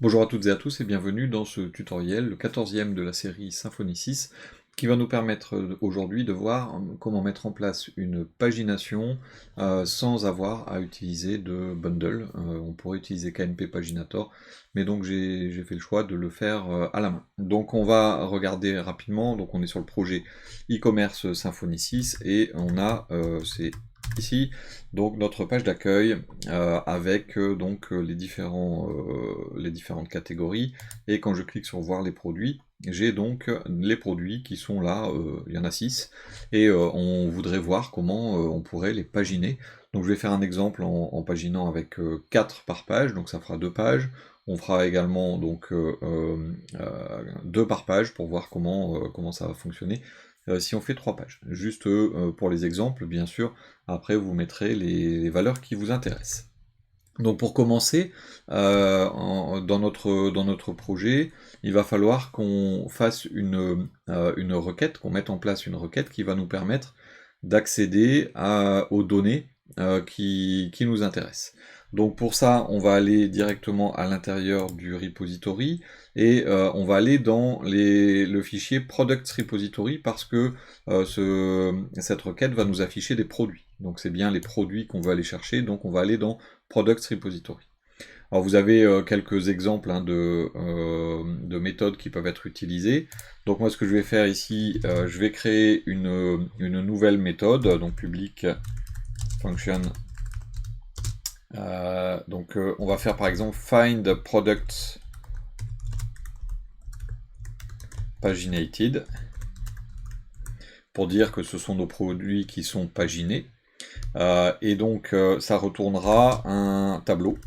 Bonjour à toutes et à tous et bienvenue dans ce tutoriel, le 14e de la série Symfony 6, qui va nous permettre aujourd'hui de voir comment mettre en place une pagination sans avoir à utiliser de bundle. On pourrait utiliser KNP Paginator, mais donc j'ai fait le choix de le faire à la main. Donc on va regarder rapidement, donc on est sur le projet e-commerce Symfony 6 et on a, c'est ici, donc notre page d'accueil avec les différentes catégories, et quand je clique sur voir les produits, j'ai donc les produits qui sont là, il y en a 6, et on voudrait voir comment on pourrait les paginer. Donc je vais faire un exemple en paginant avec 4 par page, donc ça fera 2 pages. On fera également donc 2 par page pour voir comment ça va fonctionner. Si on fait 3 pages. Juste pour les exemples, bien sûr, après vous mettrez les valeurs qui vous intéressent. Donc pour commencer, dans notre projet, il va falloir qu'on fasse une requête, qu'on mette en place une requête qui va nous permettre d'accéder aux données qui nous intéressent. Donc pour ça, on va aller directement à l'intérieur du repository et on va aller dans le fichier Products Repository parce que cette requête va nous afficher des produits. Donc c'est bien les produits qu'on veut aller chercher, donc on va aller dans Products Repository. Alors vous avez quelques exemples de méthodes qui peuvent être utilisées. Donc moi ce que je vais faire ici, je vais créer une nouvelle méthode, donc public function. On va faire par exemple find products paginated, pour dire que ce sont nos produits qui sont paginés. Et donc ça retournera un tableau.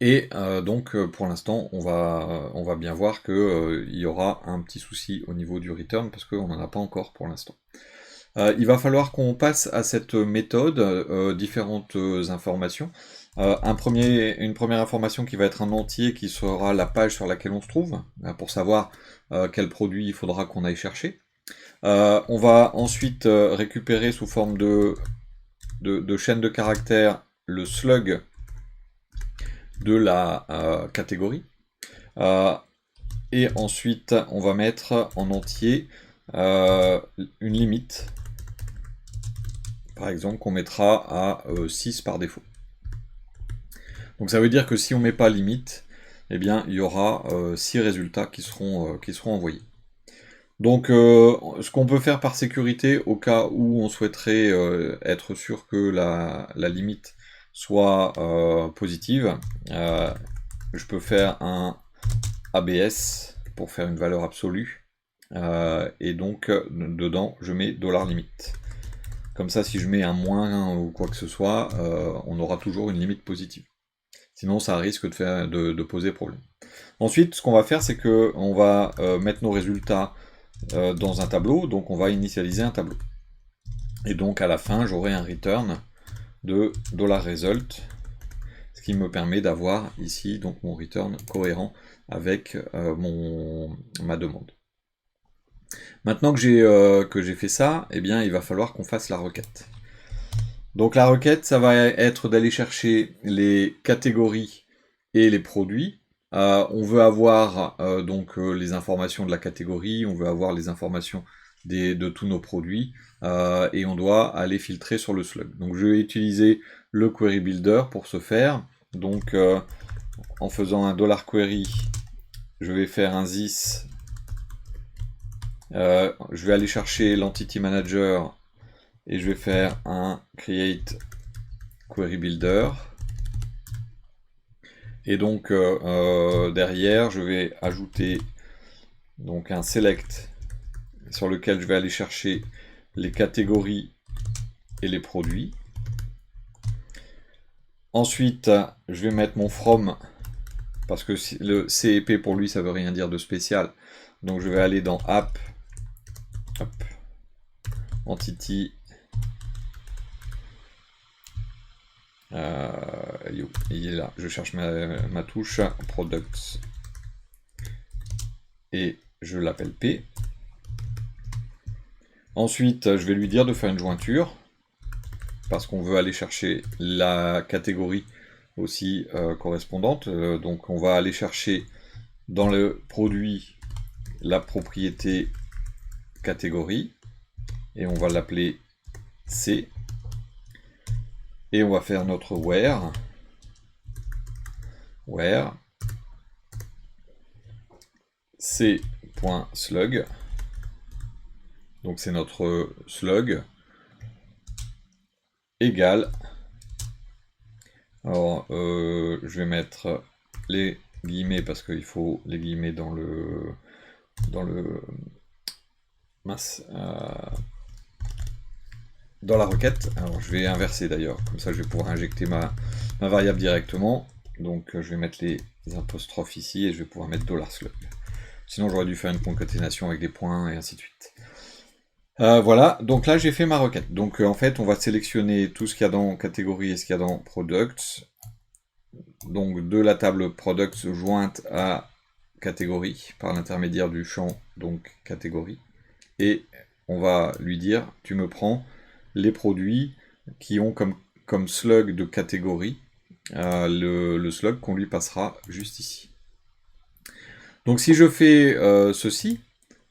Et pour l'instant, on va bien voir qu'il y aura un petit souci au niveau du return, parce qu'on n'en a pas encore pour l'instant. Il va falloir qu'on passe à cette méthode différentes informations. Une première information qui va être un entier, qui sera la page sur laquelle on se trouve, pour savoir quel produit il faudra qu'on aille chercher. On va ensuite récupérer sous forme de chaîne de caractères le slug de la catégorie. Et ensuite, on va mettre en entier une limite, par exemple, qu'on mettra à 6 par défaut. Donc ça veut dire que si on ne met pas limite, eh bien, il y aura 6 résultats qui seront envoyés. Donc ce qu'on peut faire par sécurité, au cas où on souhaiterait être sûr que la limite soit positive, je peux faire un ABS pour faire une valeur absolue, et donc dedans je mets $limite. Comme ça, si je mets un moins ou quoi que ce soit, on aura toujours une limite positive. Sinon ça risque de poser problème. Ensuite, ce qu'on va faire, c'est qu'on va mettre nos résultats dans un tableau, donc on va initialiser un tableau. Et donc à la fin, j'aurai un return de $result, ce qui me permet d'avoir ici donc mon return cohérent avec ma demande. Maintenant que j'ai fait ça, eh bien il va falloir qu'on fasse la requête. Donc la requête, ça va être d'aller chercher les catégories et les produits. On veut avoir les informations de la catégorie, on veut avoir les informations de tous nos produits, et on doit aller filtrer sur le slug. Donc je vais utiliser le query builder pour ce faire. Donc en faisant un $query, je vais faire un this. Je vais aller chercher l'entity manager et je vais faire un create query builder. Et donc derrière, je vais ajouter donc un select sur lequel je vais aller chercher les catégories et les produits. Ensuite, je vais mettre mon from, parce que le CEP pour lui ça veut rien dire de spécial. Donc je vais aller dans app, hop, entity, il est là, je cherche ma touche, products, et je l'appelle P. Ensuite, je vais lui dire de faire une jointure, parce qu'on veut aller chercher la catégorie aussi correspondante. Donc on va aller chercher dans le produit la propriété catégorie et on va l'appeler C. Et on va faire notre where c.slug. Donc c'est notre slug égale. Alors je vais mettre les guillemets parce qu'il faut les guillemets dans le dans la requête. Alors je vais inverser d'ailleurs, comme ça je vais pouvoir injecter ma variable directement. Donc je vais mettre les apostrophes ici et je vais pouvoir mettre $slug. Sinon j'aurais dû faire une concaténation avec des points et ainsi de suite. Voilà, donc là j'ai fait ma requête. Donc en fait on va sélectionner tout ce qu'il y a dans catégorie et ce qu'il y a dans products. Donc de la table products jointe à catégorie par l'intermédiaire du champ donc catégorie. Et on va lui dire tu me prends les produits qui ont comme slug de catégorie le slug qu'on lui passera juste ici. Donc si je fais ceci,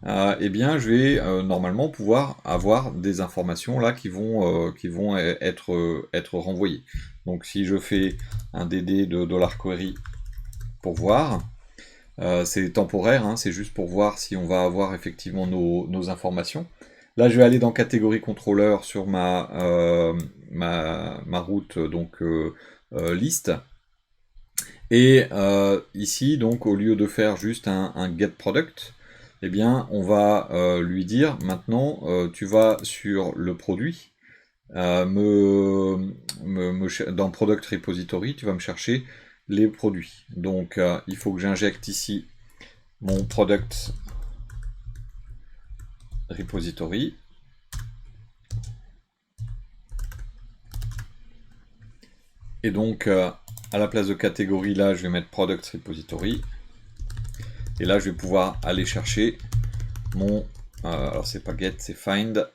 eh bien je vais normalement pouvoir avoir des informations là qui vont être renvoyées. Donc si je fais un dd de $query pour voir, c'est temporaire, hein, c'est juste pour voir si on va avoir effectivement nos informations. Là je vais aller dans catégorie contrôleur sur ma route donc liste. Et ici, donc, au lieu de faire juste un get product, eh bien, on va lui dire maintenant, tu vas sur le produit, dans product repository, tu vas me chercher les produits. Donc, il faut que j'injecte ici mon product repository. Et donc, à la place de catégorie, là, je vais mettre product repository. Et là, je vais pouvoir aller chercher mon... alors, c'est pas get, c'est find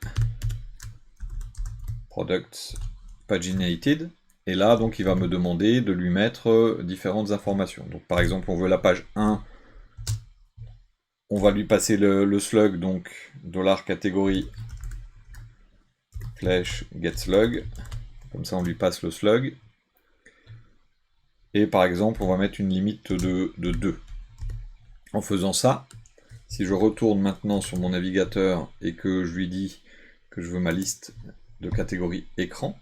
product paginated. Et là, donc, il va me demander de lui mettre différentes informations. Donc, par exemple, on veut la page 1. On va lui passer le slug, donc $catégorie flèche get slug. Comme ça, on lui passe le slug. Et par exemple, on va mettre une limite de 2. En faisant ça, si je retourne maintenant sur mon navigateur et que je lui dis que je veux ma liste de catégorie écran,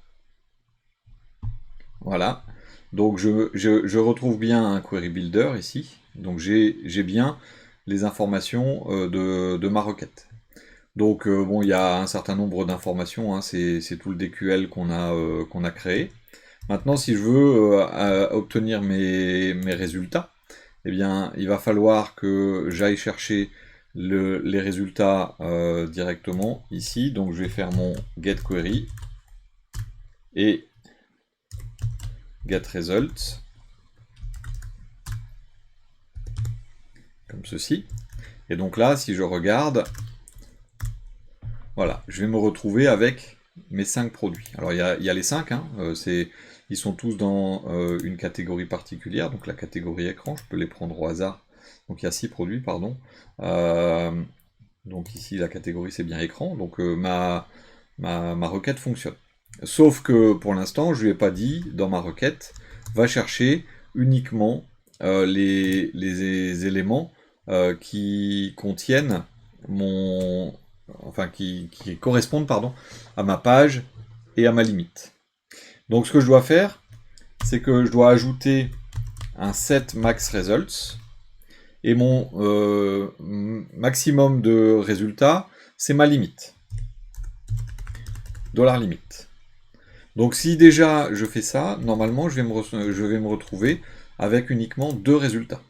voilà, donc je retrouve bien un query builder ici, donc j'ai bien les informations de ma requête. Donc bon, il y a un certain nombre d'informations, hein, c'est tout le DQL qu'on a créé. Maintenant, si je veux obtenir mes résultats, eh bien, il va falloir que j'aille chercher les résultats directement ici. Donc, je vais faire mon getQuery et getResult, comme ceci. Et donc là, si je regarde, voilà, je vais me retrouver avec mes 5 produits. Alors, il y a les 5, hein, ils sont tous dans une catégorie particulière, donc la catégorie écran, je peux les prendre au hasard. Donc il y a 6 produits, pardon. Donc ici, la catégorie, c'est bien écran, donc ma requête fonctionne. Sauf que pour l'instant, je ne lui ai pas dit, dans ma requête, va chercher uniquement les éléments qui contiennent qui correspondent, pardon, à ma page et à ma limite. Donc ce que je dois faire, c'est que je dois ajouter un set max results, et mon maximum de résultats, c'est ma limite. $limite. Donc si déjà je fais ça, normalement je vais me retrouver avec uniquement 2 résultats.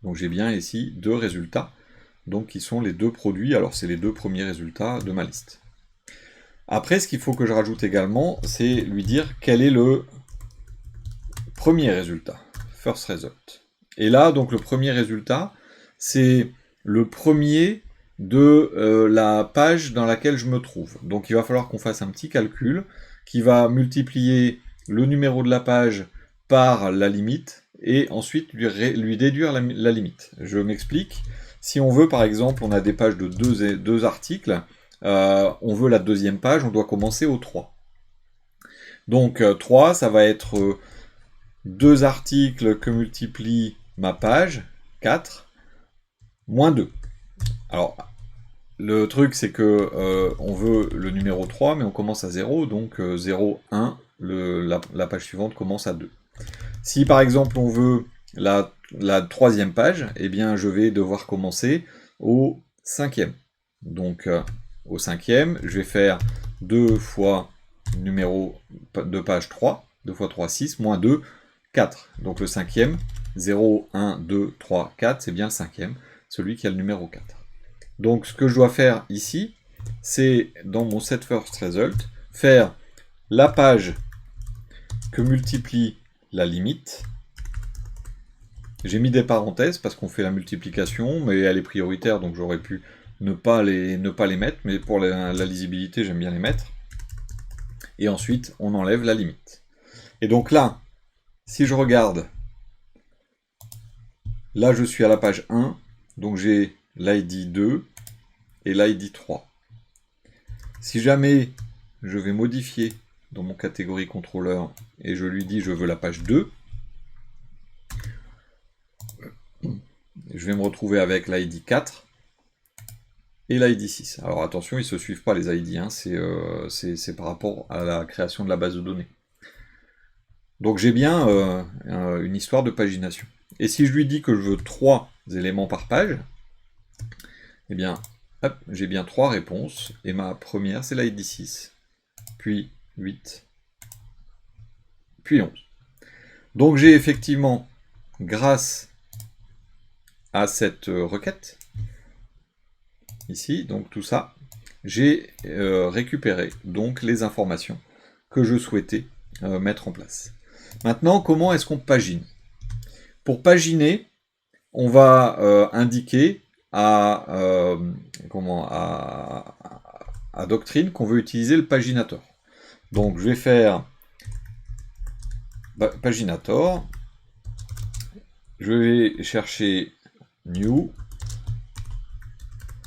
Donc j'ai bien ici 2 résultats, donc qui sont les 2 produits, alors c'est les 2 premiers résultats de ma liste. Après, ce qu'il faut que je rajoute également, c'est lui dire quel est le premier résultat, first result. Et là, donc le premier résultat, c'est le premier de la page dans laquelle je me trouve. Donc il va falloir qu'on fasse un petit calcul qui va multiplier le numéro de la page par la limite, et ensuite lui déduire la limite. Je m'explique. Si on veut, par exemple, on a des pages de deux articles, on veut la deuxième page, on doit commencer au 3. Donc 3, ça va être deux articles que multiplie ma page, 4, moins 2. Alors, le truc, c'est que on veut le numéro 3, mais on commence à 0, donc 0, 1, la page suivante commence à 2. Si par exemple on veut la troisième page, eh bien je vais devoir commencer au 5e. Donc au 5e, je vais faire 2 fois numéro de page 3, 2 fois 3, 6, moins 2, 4. Donc le 5e, 0, 1, 2, 3, 4, c'est bien le 5e, celui qui a le numéro 4. Donc ce que je dois faire ici, c'est dans mon setFirstResult, faire la page que multiplie la limite. J'ai mis des parenthèses parce qu'on fait la multiplication, mais elle est prioritaire, donc j'aurais pu ne pas les mettre, mais pour la lisibilité, j'aime bien les mettre. Et ensuite, on enlève la limite. Et donc là, si je regarde, là je suis à la page 1, donc j'ai l'ID 2 et l'ID 3. Si jamais je vais modifier dans mon catégorie contrôleur et je lui dis je veux la page 2, je vais me retrouver avec l'ID 4 et l'ID 6. Alors attention, ils ne se suivent pas les ID, hein, c'est par rapport à la création de la base de données. Donc j'ai bien une histoire de pagination. Et si je lui dis que je veux 3 éléments par page, eh bien, hop, j'ai bien 3 réponses, et ma première c'est l'ID 6, puis 8, puis 11. Donc j'ai effectivement, grâce à cette requête, ici, donc tout ça, j'ai récupéré donc les informations que je souhaitais mettre en place. Maintenant, comment est-ce qu'on pagine? Pour paginer, on va indiquer à Doctrine qu'on veut utiliser le paginator. Donc je vais faire paginator, je vais chercher new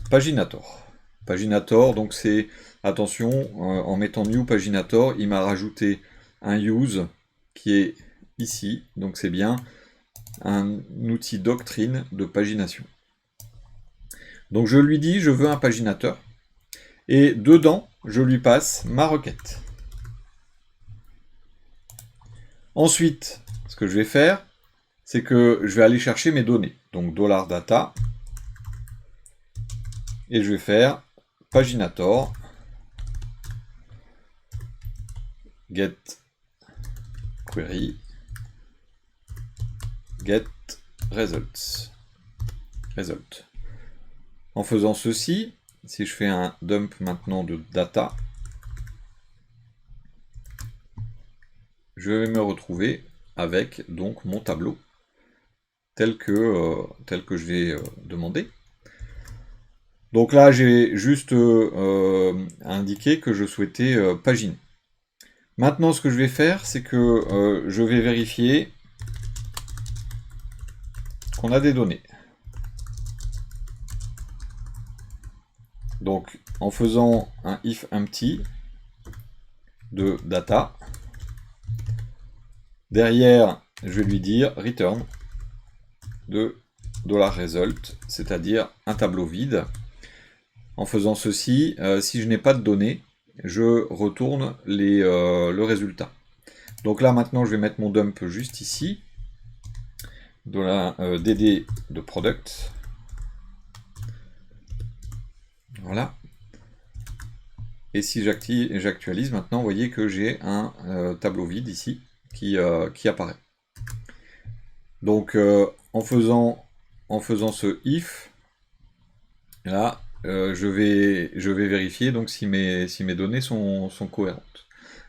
paginator. Paginator, donc c'est, attention, en mettant new paginator, il m'a rajouté un use qui est ici, donc c'est bien un outil Doctrine de pagination. Donc je lui dis, je veux un paginateur, et dedans, je lui passe ma requête. Ensuite, ce que je vais faire, c'est que je vais aller chercher mes données. Donc $data, et je vais faire paginator get query get results. En faisant ceci, si je fais un dump maintenant de data, je vais me retrouver avec donc mon tableau tel que je vais demander. Donc là, j'ai juste indiqué que je souhaitais paginer. Maintenant, ce que je vais faire, c'est que je vais vérifier qu'on a des données. Donc, en faisant un if empty de data, derrière, je vais lui dire return de $result, c'est-à-dire un tableau vide. En faisant ceci, si je n'ai pas de données, je retourne le résultat. Donc là, maintenant, je vais mettre mon dump juste ici, dd de product. Voilà. Et si j'actualise, maintenant, vous voyez que j'ai un tableau vide ici qui apparaît. Donc, en faisant ce if, là, je vais vérifier donc si mes données sont cohérentes.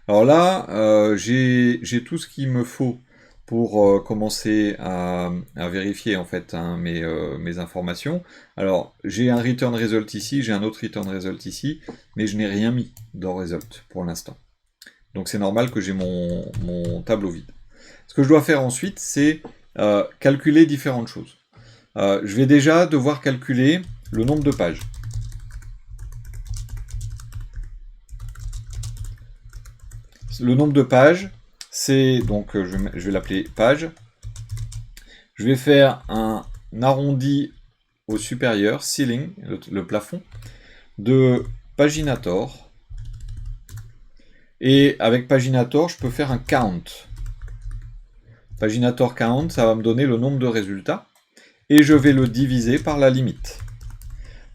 Alors là, j'ai tout ce qu'il me faut pour commencer à vérifier en fait mes informations. Alors j'ai un return result ici, j'ai un autre return result ici, mais je n'ai rien mis dans result pour l'instant. Donc c'est normal que j'ai mon tableau vide. Ce que je dois faire ensuite, c'est calculer différentes choses. Je vais déjà devoir calculer le nombre de pages. Le nombre de pages, c'est donc, je vais l'appeler page. Je vais faire un arrondi au supérieur, ceiling, le plafond, de paginator. Et avec paginator, je peux faire un count. Paginator count, ça va me donner le nombre de résultats. Et je vais le diviser par la limite.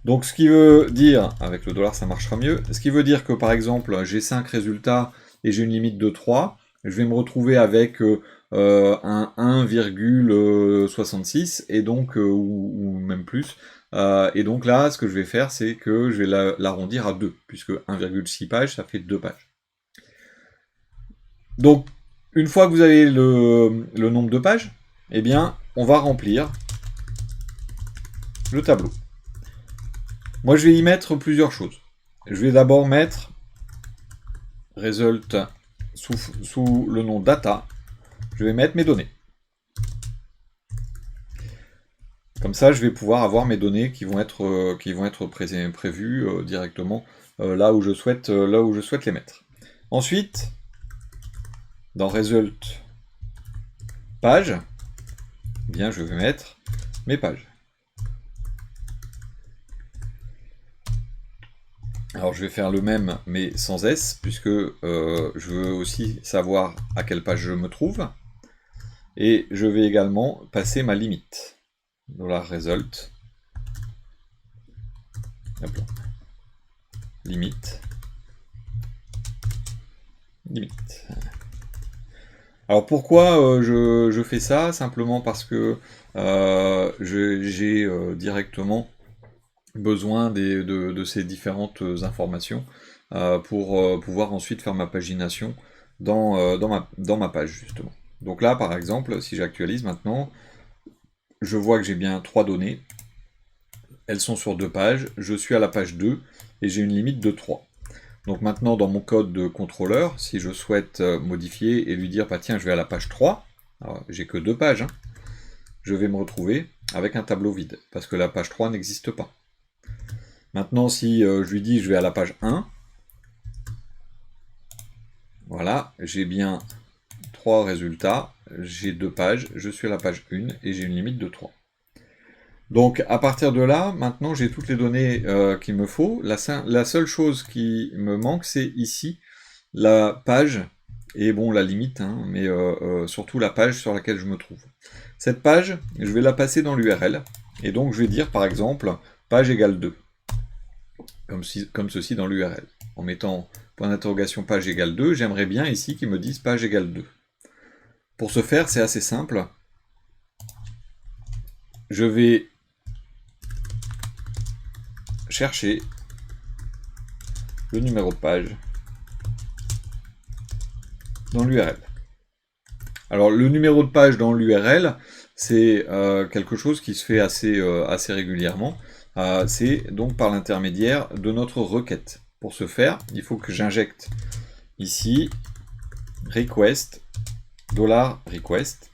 Donc ce qui veut dire, avec le dollar ça marchera mieux, ce qui veut dire que par exemple j'ai 5 résultats et j'ai une limite de 3, je vais me retrouver avec un 1,66 et donc ou même plus. Et donc là, ce que je vais faire, c'est que je vais l'arrondir à 2, puisque 1,6 pages, ça fait 2 pages. Donc, une fois que vous avez le nombre de pages, eh bien, on va remplir le tableau. Moi, je vais y mettre plusieurs choses. Je vais d'abord mettre result sous le nom data. Je vais mettre mes données. Comme ça, je vais pouvoir avoir mes données qui vont être prévues directement là où je souhaite les mettre. Ensuite, dans result page, eh bien, je vais mettre mes pages. Alors je vais faire le même mais sans S, puisque je veux aussi savoir à quelle page je me trouve. Et je vais également passer ma limite. $result. Limite. Limite. Alors pourquoi je fais ça? Simplement parce que j'ai directement besoin de ces différentes informations pour pouvoir ensuite faire ma pagination dans ma page, justement. Donc là, par exemple, si j'actualise maintenant, je vois que j'ai bien 3 données. Elles sont sur 2 pages. Je suis à la page 2 et j'ai une limite de 3. Donc maintenant, dans mon code de contrôleur, si je souhaite modifier et lui dire, bah, tiens, je vais à la page 3, j'ai que 2 pages, hein, je vais me retrouver avec un tableau vide, parce que la page 3 n'existe pas. Maintenant, si je lui dis je vais à la page 1, voilà, j'ai bien 3 résultats, j'ai 2 pages, je suis à la page 1 et j'ai une limite de 3. Donc à partir de là, maintenant j'ai toutes les données qu'il me faut. La seule chose qui me manque, c'est ici la page, et bon la limite, hein, mais surtout la page sur laquelle je me trouve. Cette page, je vais la passer dans l'URL, et donc je vais dire par exemple page égale 2. Comme ceci dans l'URL. En mettant point d'interrogation page égale 2, j'aimerais bien ici qu'ils me disent page égale 2. Pour ce faire, c'est assez simple. Je vais chercher le numéro de page dans l'URL. Alors le numéro de page dans l'URL, c'est quelque chose qui se fait assez régulièrement. C'est donc par l'intermédiaire de notre requête. Pour ce faire, il faut que j'injecte ici request, $request,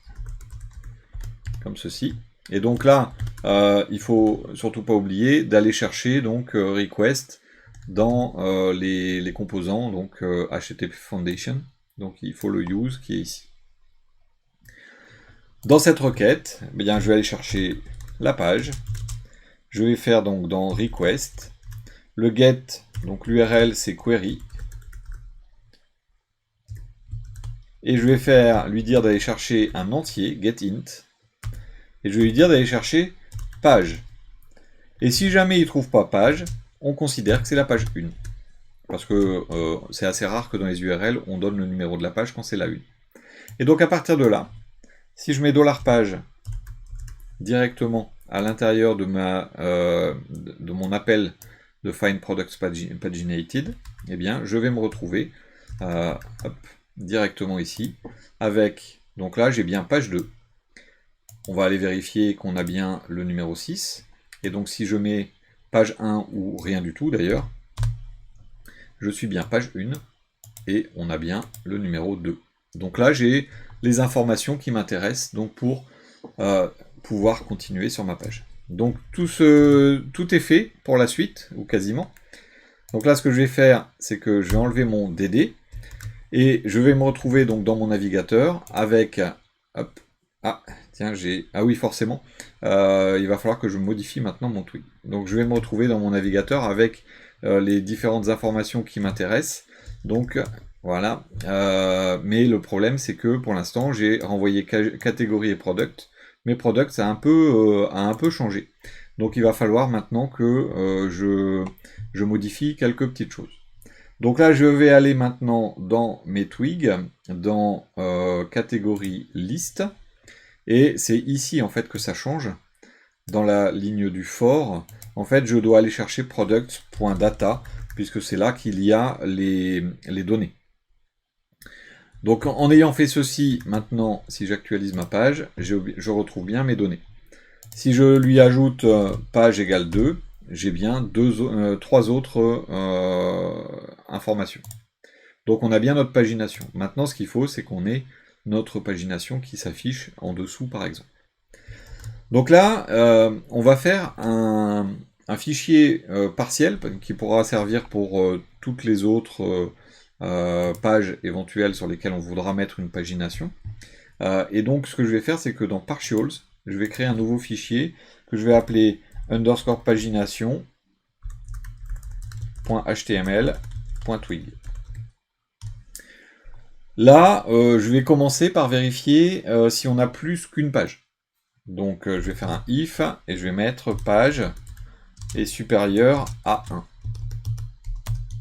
comme ceci. Et donc là, il faut surtout pas oublier d'aller chercher donc request dans les composants, donc HTTP Foundation. Donc il faut le use qui est ici. Dans cette requête, eh bien, je vais aller chercher la page. Je vais faire donc dans request, le get, donc l'URL c'est query, et je vais lui dire d'aller chercher un entier, getInt, et je vais lui dire d'aller chercher page. Et si jamais il ne trouve pas page, on considère que c'est la page 1. Parce que c'est assez rare que dans les URL, on donne le numéro de la page quand c'est la 1. Et donc à partir de là, si je mets $page directement à l'intérieur de mon appel de Find Products Paginated, eh bien, je vais me retrouver directement ici avec, donc là j'ai bien page 2. On va aller vérifier qu'on a bien le numéro 6. Et donc si je mets page 1 ou rien du tout d'ailleurs, je suis bien page 1 et on a bien le numéro 2. Donc là j'ai les informations qui m'intéressent, donc pour pouvoir continuer sur ma page. Donc tout est fait pour la suite, ou quasiment. Donc là, ce que je vais faire, c'est que je vais enlever mon DD, et je vais me retrouver donc dans mon navigateur avec... Hop, ah, tiens, ah oui, forcément, il va falloir que je modifie maintenant mon tweet. Donc je vais me retrouver dans mon navigateur avec les différentes informations qui m'intéressent. Donc voilà, mais le problème c'est que pour l'instant j'ai renvoyé catégorie et product, mais product ça a un peu changé. Donc il va falloir maintenant que je modifie quelques petites choses. Donc là je vais aller maintenant dans mes twigs, dans catégorie liste, et c'est ici en fait que ça change. Dans la ligne du for, en fait je dois aller chercher product.data, puisque c'est là qu'il y a les données. Donc en ayant fait ceci, maintenant, si j'actualise ma page, je retrouve bien mes données. Si je lui ajoute page égale 2, j'ai bien 3 autres informations. Donc on a bien notre pagination. Maintenant, ce qu'il faut, c'est qu'on ait notre pagination qui s'affiche en dessous, par exemple. Donc là, on va faire un fichier partiel qui pourra servir pour toutes les autres pages éventuelles sur lesquelles on voudra mettre une pagination. Et donc ce que je vais faire, c'est que dans partials, je vais créer un nouveau fichier que je vais appeler underscore pagination.html.twig. Là, je vais commencer par vérifier si on a plus qu'une page. Donc je vais faire un if et je vais mettre page est supérieur à 1.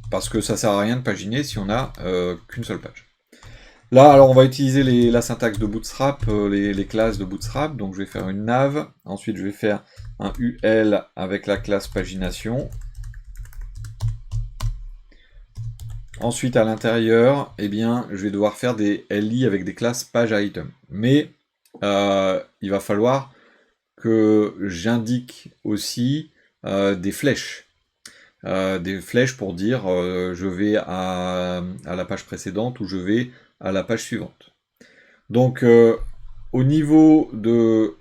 Parce que ça sert à rien de paginer si on n'a qu'une seule page. Là, alors on va utiliser la syntaxe de Bootstrap, les classes de Bootstrap. Donc je vais faire une nav, ensuite je vais faire un UL avec la classe pagination. Ensuite à l'intérieur, eh bien, je vais devoir faire des LI avec des classes page item. Mais il va falloir que j'indique aussi des flèches. Des flèches pour dire je vais à la page précédente ou je vais à la page suivante. Donc au niveau de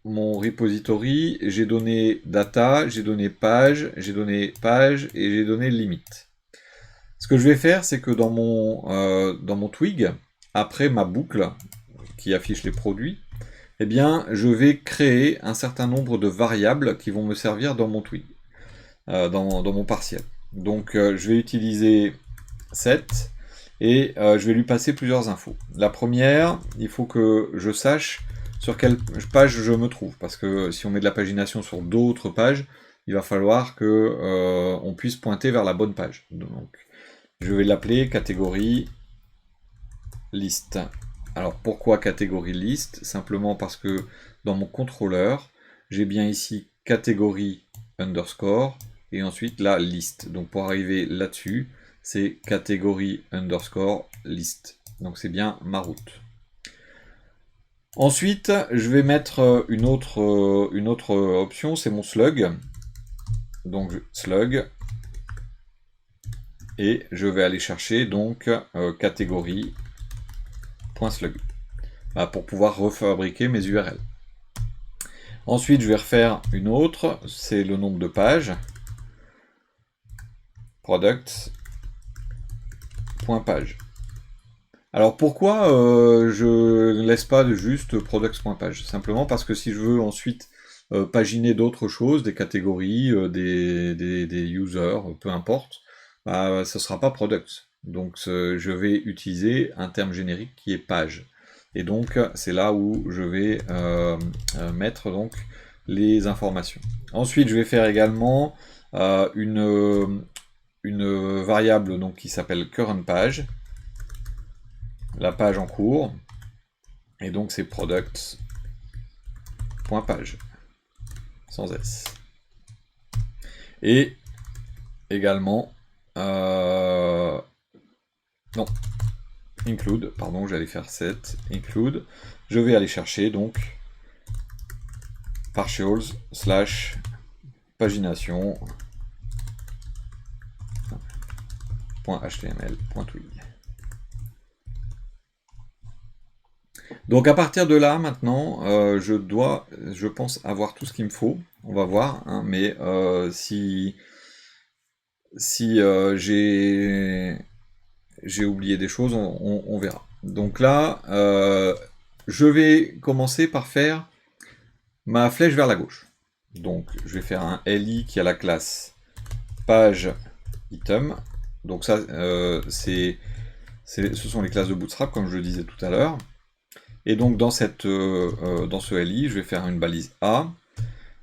mon repository, j'ai donné data, j'ai donné page et j'ai donné limite. Ce que je vais faire, c'est que dans mon twig, après ma boucle qui affiche les produits, eh bien, je vais créer un certain nombre de variables qui vont me servir dans mon twig, dans mon partiel. Donc, je vais utiliser set et je vais lui passer plusieurs infos. La première, il faut que je sache sur quelle page je me trouve, parce que si on met de la pagination sur d'autres pages, il va falloir que on puisse pointer vers la bonne page. Donc, je vais l'appeler catégorie liste. Alors pourquoi catégorie liste? Simplement parce que dans mon contrôleur, j'ai bien ici catégorie underscore et ensuite la liste. Donc pour arriver là-dessus, c'est catégorie underscore liste. Donc c'est bien ma route. Ensuite, je vais mettre une autre option, c'est mon slug. Donc slug. Et je vais aller chercher donc catégorie.slug pour pouvoir refabriquer mes URL. Ensuite, je vais refaire une autre, c'est le nombre de pages. Products.page. Alors pourquoi je ne laisse pas juste products.page? Simplement parce que si je veux ensuite paginer d'autres choses, des catégories, des users, peu importe, ce ne sera pas products. Donc je vais utiliser un terme générique qui est page. Et donc c'est là où je vais mettre donc les informations. Ensuite je vais faire également une variable donc, qui s'appelle current page, la page en cours, et donc c'est products.page, sans S. Et également non, include, pardon, j'allais faire set, include, je vais aller chercher donc partials slash pagination .html.twig. Donc à partir de là, maintenant, je pense avoir tout ce qu'il me faut. On va voir, hein, mais si j'ai oublié des choses, on verra. Donc là, je vais commencer par faire ma flèche vers la gauche. Donc je vais faire un LI qui a la classe page item. Donc ça, ce sont les classes de Bootstrap, comme je le disais tout à l'heure. Et donc dans ce LI, je vais faire une balise A,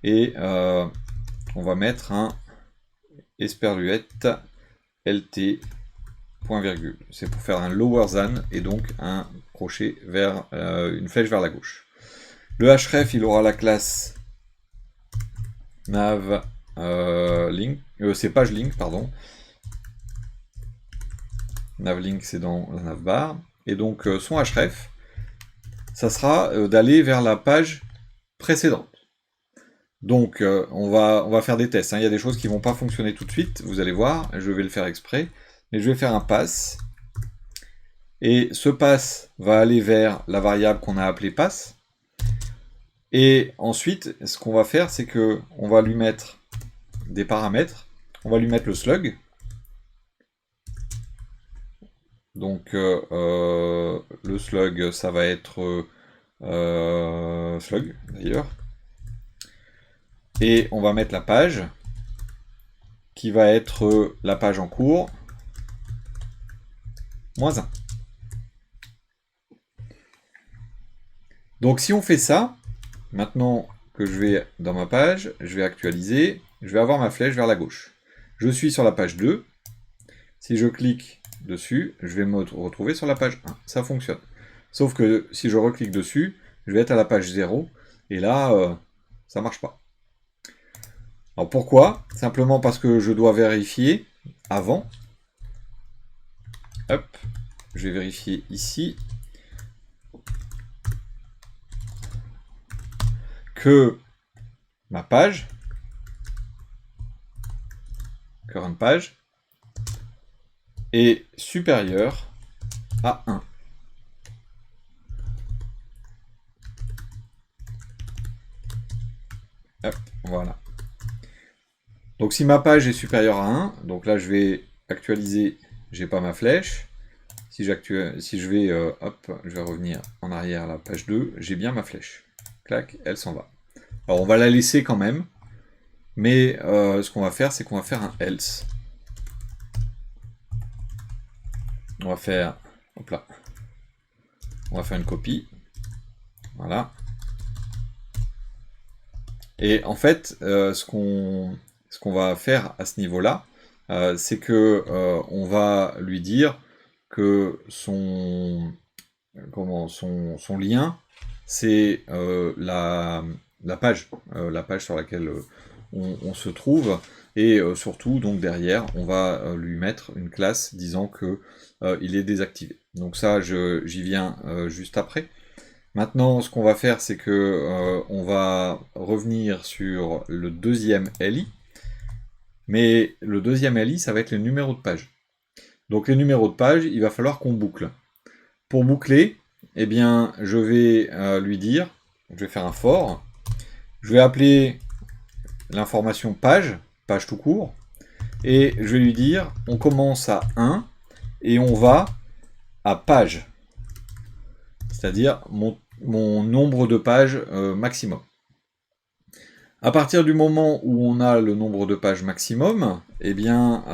et on va mettre un esperluette lt point virgule. C'est pour faire un lower than, et donc un crochet vers une flèche vers la gauche. Le href, il aura la classe nav link, c'est page link, pardon. Navlink, c'est dans la navbar. Et donc son href, ça sera d'aller vers la page précédente. Donc on va faire des tests, hein. Il y a des choses qui ne vont pas fonctionner tout de suite, vous allez voir, je vais le faire exprès. Mais je vais faire un pass. Et ce pass va aller vers la variable qu'on a appelée pass. Et ensuite, ce qu'on va faire, c'est que on va lui mettre des paramètres. On va lui mettre le slug. Donc le slug, ça va être slug d'ailleurs. Et on va mettre la page qui va être la page en cours -1. Donc si on fait ça, maintenant que je vais dans ma page, je vais actualiser, je vais avoir ma flèche vers la gauche. Je suis sur la page 2. Si je clique dessus, je vais me retrouver sur la page 1. Ça fonctionne. Sauf que si je reclique dessus, je vais être à la page 0. Et là, ça marche pas. Alors pourquoi? Simplement parce que je dois vérifier avant. Hop, je vais vérifier ici que ma page, current page, est supérieure à 1. Hop, voilà. Donc si ma page est supérieure à 1, donc là je vais actualiser, j'ai pas ma flèche. Si je vais, hop, je vais revenir en arrière à la page 2, j'ai bien ma flèche. Clac, elle s'en va. Alors on va la laisser quand même, mais ce qu'on va faire, c'est qu'on va faire un else. On va faire, hop là, on va faire une copie. Voilà. Et en fait, ce qu'on va faire à ce niveau-là, c'est que on va lui dire que son lien, c'est la page sur laquelle on se trouve, et surtout, donc derrière, on va lui mettre une classe disant que il est désactivé. Donc ça, j'y viens juste après. Maintenant, ce qu'on va faire, c'est que on va revenir sur le deuxième LI, mais le deuxième LI, ça va être les numéros de page. Donc les numéros de page, il va falloir qu'on boucle. Pour boucler, eh bien, je vais lui dire, je vais faire un for, je vais appeler l'information page tout court, et je vais lui dire, on commence à 1, et on va à page, c'est-à-dire mon nombre de pages maximum. À partir du moment où on a le nombre de pages maximum, eh bien,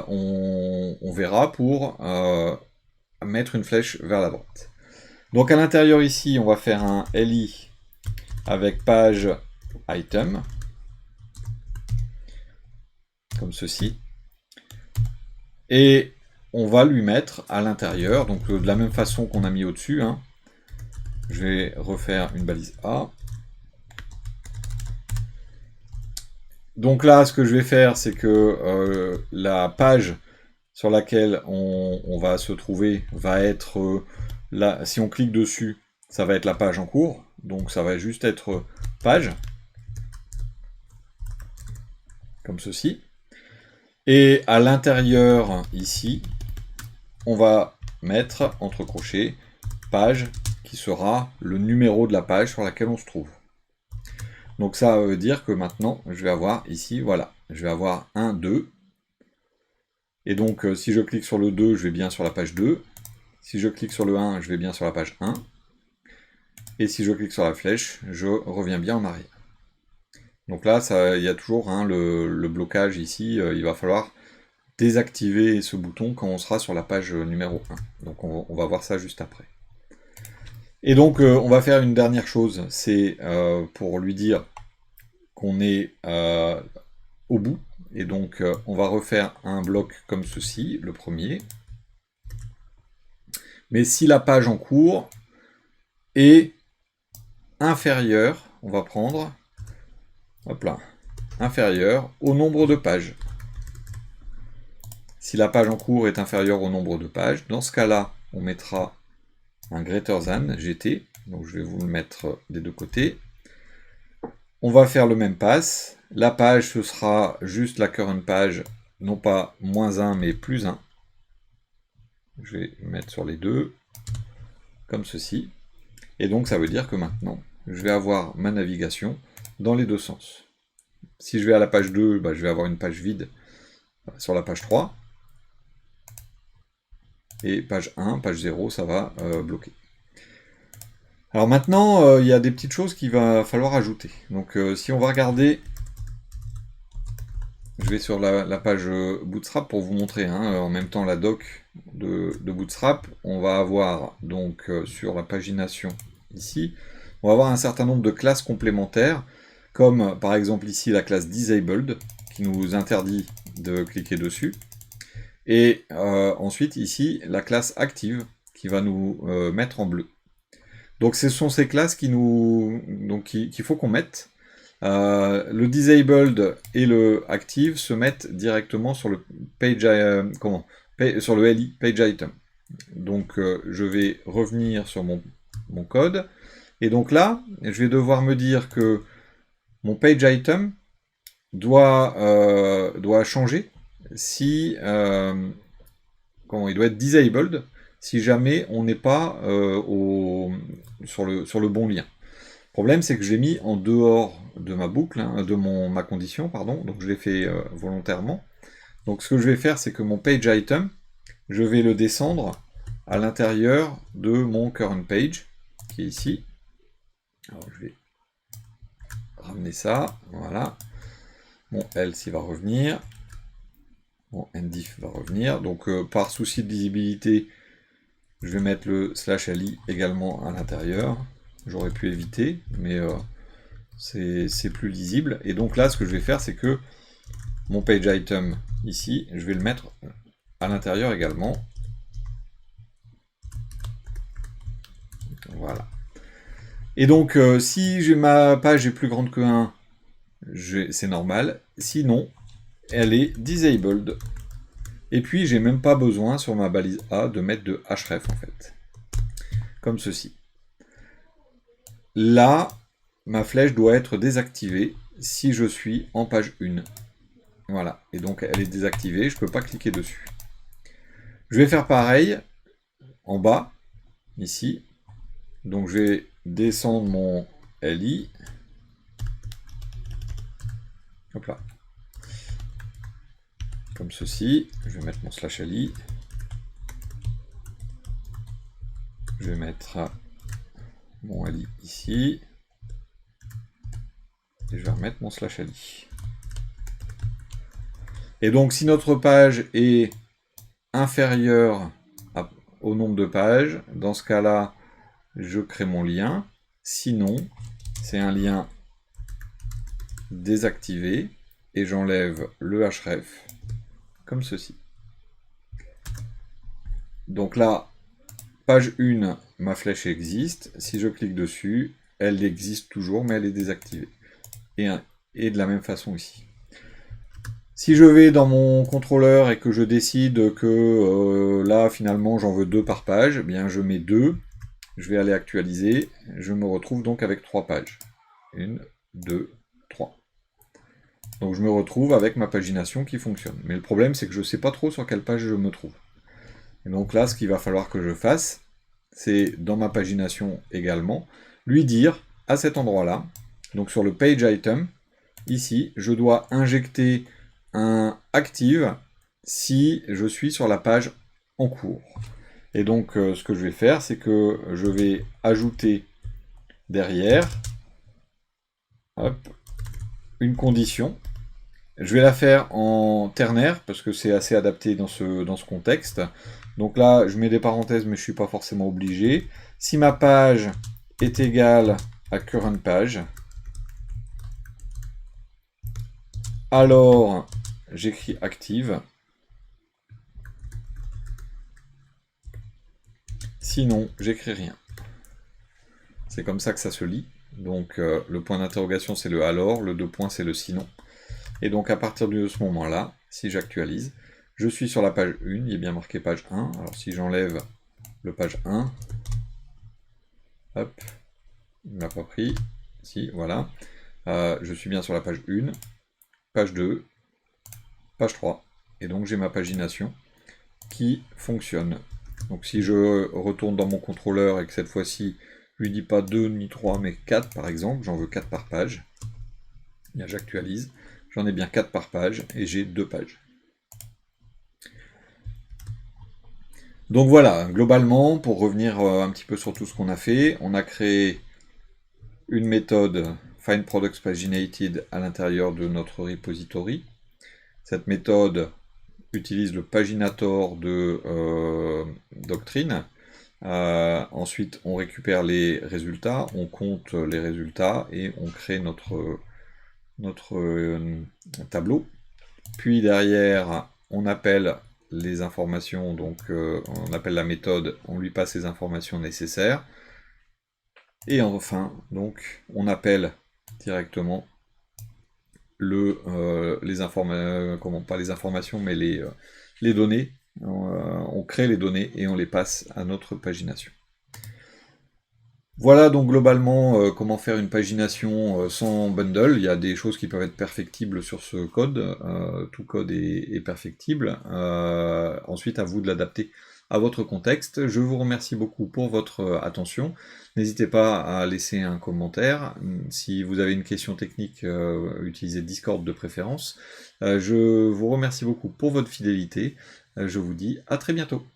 on verra pour mettre une flèche vers la droite. Donc à l'intérieur ici, on va faire un LI avec page item, comme ceci. Et on va lui mettre à l'intérieur, donc de la même façon qu'on a mis au-dessus, hein. Je vais refaire une balise A. Donc là, ce que je vais faire, c'est que la page sur laquelle on va se trouver va être là. Si on clique dessus, ça va être la page en cours. Donc ça va juste être page, comme ceci. Et à l'intérieur, ici, on va mettre entre crochets page qui sera le numéro de la page sur laquelle on se trouve. Donc ça veut dire que maintenant, je vais avoir ici, voilà, je vais avoir 1, 2. Et donc, si je clique sur le 2, je vais bien sur la page 2. Si je clique sur le 1, je vais bien sur la page 1. Et si je clique sur la flèche, je reviens bien en arrière. Donc là, il y a toujours le blocage ici. Il va falloir désactiver ce bouton quand on sera sur la page numéro 1. Donc on va voir ça juste après. Et donc, on va faire une dernière chose. C'est pour lui dire qu'on est au bout. Et donc, on va refaire un bloc comme ceci, le premier. Mais si la page en cours est inférieure, on va prendre, hop là, inférieure au nombre de pages. Si la page en cours est inférieure au nombre de pages, dans ce cas-là, on mettra un greater than, GT. Donc, je vais vous le mettre des deux côtés. On va faire le même pass. La page, ce sera juste la current page, non pas -1, mais +1. Je vais mettre sur les deux, comme ceci. Et donc, ça veut dire que maintenant, je vais avoir ma navigation dans les deux sens. Si je vais à la page 2, bah, je vais avoir une page vide sur la page 3. Et page 1, page 0, ça va bloquer. Alors maintenant, il y a des petites choses qu'il va falloir ajouter. Donc si on va regarder, je vais sur la page Bootstrap pour vous montrer en même temps la doc de Bootstrap. On va avoir donc sur la pagination ici, on va avoir un certain nombre de classes complémentaires, comme par exemple ici la classe Disabled, qui nous interdit de cliquer dessus. Et ensuite ici la classe Active, qui va nous mettre en bleu. Donc ce sont ces classes qu'il faut qu'on mette. Le disabled et le active se mettent directement sur le page, sur le LI, page item. Donc je vais revenir sur mon code. Et donc là, je vais devoir me dire que mon page item doit changer si il doit être disabled si jamais on n'est pas sur le bon lien. Le problème, c'est que je l'ai mis en dehors de ma boucle, ma condition, pardon, donc je l'ai fait volontairement. Donc ce que je vais faire, c'est que mon page item, je vais le descendre à l'intérieur de mon current page, qui est ici. Alors je vais ramener ça, voilà. Mon else, il va revenir. Mon ndif va revenir. Donc par souci de lisibilité, je vais mettre le /li également à l'intérieur. J'aurais pu éviter, mais c'est plus lisible. Et donc là, ce que je vais faire, c'est que mon page item, ici, je vais le mettre à l'intérieur également. Voilà. Et donc, si ma page est plus grande que 1, c'est normal. Sinon, elle est disabled. Et puis, j'ai même pas besoin, sur ma balise A, de mettre de href, en fait. Comme ceci. Là, ma flèche doit être désactivée si je suis en page 1. Voilà. Et donc, elle est désactivée, je ne peux pas cliquer dessus. Je vais faire pareil en bas, ici. Donc, je vais descendre mon LI. Hop là. Comme ceci. Je vais mettre mon /li. Je vais mettre mon li ici. Et je vais remettre mon /li. Et donc, si notre page est inférieure au nombre de pages, dans ce cas-là, je crée mon lien. Sinon, c'est un lien désactivé et j'enlève le href comme ceci. Donc là, page 1, ma flèche existe. Si je clique dessus, elle existe toujours, mais elle est désactivée. Et de la même façon ici. Si je vais dans mon contrôleur et que je décide que là, finalement, j'en veux 2 par page, eh bien je mets 2. Je vais aller actualiser. Je me retrouve donc avec 3 pages. 1, 2, 3. Donc je me retrouve avec ma pagination qui fonctionne. Mais le problème, c'est que je ne sais pas trop sur quelle page je me trouve. Et donc là, ce qu'il va falloir que je fasse, c'est dans ma pagination également, lui dire à cet endroit-là, donc sur le page item, ici, je dois injecter un active si je suis sur la page en cours. Et donc, ce que je vais faire, c'est que je vais ajouter derrière hop, une condition. Je vais la faire en ternaire, parce que c'est assez adapté dans ce contexte. Donc là, je mets des parenthèses, mais je ne suis pas forcément obligé. Si ma page est égale à current page, alors j'écris active. Sinon, j'écris rien. C'est comme ça que ça se lit. Donc le point d'interrogation c'est le alors, le deux points c'est le sinon. Et donc à partir de ce moment-là, si j'actualise, je suis sur la page 1, il est bien marqué page 1. Alors si j'enlève le page 1, hop, il ne m'a pas pris, si, voilà. Je suis bien sur la page 1, page 2, page 3. Et donc j'ai ma pagination qui fonctionne. Donc si je retourne dans mon contrôleur et que cette fois-ci, je lui dis pas 2 ni 3 mais 4 par exemple, j'en veux 4 par page, bien j'actualise, j'en ai bien 4 par page et j'ai 2 pages. Donc voilà, globalement, pour revenir un petit peu sur tout ce qu'on a fait, on a créé une méthode findProductsPaginated à l'intérieur de notre repository. Cette méthode utilise le paginator de Doctrine. Ensuite, on récupère les résultats, on compte les résultats et on crée notre tableau. Puis derrière, on appelle les informations, donc on appelle la méthode, on lui passe les informations nécessaires. Et enfin, donc, on appelle directement les informations, comment pas les informations, mais les données. On crée les données et on les passe à notre pagination. Voilà donc globalement comment faire une pagination sans bundle. Il y a des choses qui peuvent être perfectibles sur ce code. Tout code est perfectible. Ensuite, à vous de l'adapter à votre contexte. Je vous remercie beaucoup pour votre attention. N'hésitez pas à laisser un commentaire. Si vous avez une question technique, utilisez Discord de préférence. Je vous remercie beaucoup pour votre fidélité. Je vous dis à très bientôt.